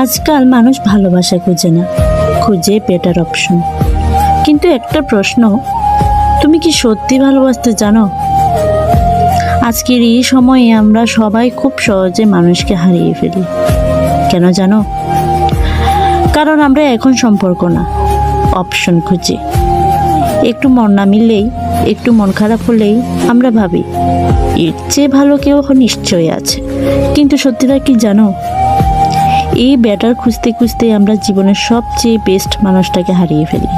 আজকাল মানুষ ভালোবাসা খুঁজে না, খুঁজে বেটার অপশন। কিন্তু একটা প্রশ্ন, তুমি কি সত্যি ভালোবাসতে জানো? আজকের এই সময়ে আমরা সবাই খুব সহজে মানুষকে হারিয়ে ফেলি। কেন জানো? কারণ আমরা এখন সম্পর্ক না, অপশন খুঁজি। একটু মন না মিললেই, একটু মন খারাপ হলেই আমরা ভাবি এর চেয়ে ভালো কেউ নিশ্চয়ই আছে। কিন্তু সত্যিটা কি জানো? এই ব্যাটার খুঁজতে খুঁজতে আমরা জীবনের সবচেয়ে বেস্ট মানুষটাকে হারিয়ে ফেলি।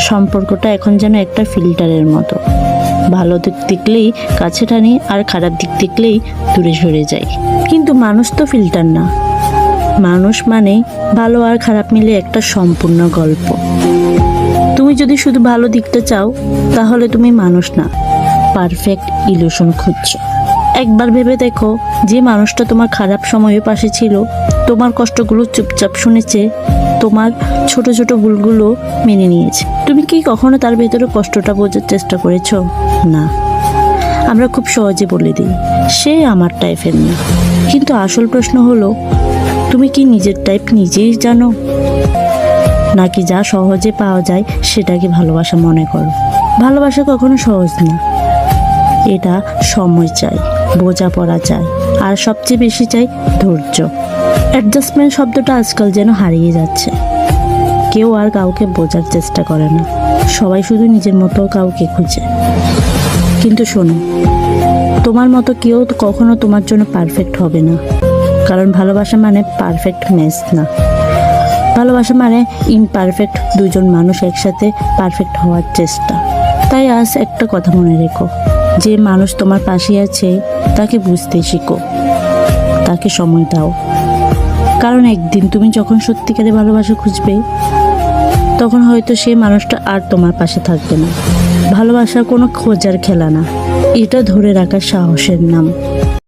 সম্পর্কটা এখন যেন একটা ফিল্টারের মতো, ভালো দিক দেখলেই কাছে টানি আর খারাপ দিক দেখলেই দূরে সরে যাই। কিন্তু মানুষ তো ফিল্টার না। মানুষ মানে ভালো আর খারাপ মিলে একটা সম্পূর্ণ গল্প। তুমি যদি শুধু ভালো দিকটা চাও, তাহলে তুমি মানুষ না, পারফেক্ট ইলুশন খুঁজছো। একবার ভেবে দেখো, যে মানুষটা তোমার খারাপ সময়ে পাশে ছিল, তোমার কষ্টগুলো চুপচাপ শুনেছে, তোমার ছোট ছোট ভুলগুলো মেনে নিয়েছে, তুমি কি কখনো তার ভেতরে কষ্টটা বোঝার চেষ্টা করেছো? না। আমরা খুব সহজে বলে দিই সে আমার টাইপের না। কিন্তু আসল প্রশ্ন হলো, তুমি কি নিজের টাইপ নিজেই জানো? নাকি যা সহজে পাওয়া যায় সেটাকে ভালোবাসা মনে করো? ভালোবাসা কখনো সহজ না। এটা সময় চাই, বোঝাপড়া চাই, আর সবচেয়ে বেশি চাই ধৈর্য। অ্যাডজাস্টমেন্ট শব্দটা আজকাল যেন হারিয়ে যাচ্ছে। কেউ আর কাউকে বোঝার চেষ্টা করে না, সবাই শুধু নিজের মতো কাউকে খুঁজে। কিন্তু শোনো, তোমার মতো কেউ কখনো তোমার জন্য পারফেক্ট হবে না। কারণ ভালোবাসা মানে পারফেক্ট ম্যাচ না, ভালোবাসা মানে ইমপারফেক্ট দুজন মানুষ একসাথে পারফেক্ট হওয়ার চেষ্টা। তাই আজ একটা কথা মনে রেখো, যে মানুষ তোমার পাশে আছে তাকে বুঝতে শিখো, তাকে সময় দাও। কারণ একদিন তুমি যখন সত্যিকারে ভালোবাসা খুঁজবে, তখন হয়তো সেই মানুষটা আর তোমার পাশে থাকবে না। ভালোবাসা কোনো খোঁজার খেলা না, এটা ধরে রাখার সাহসের নাম।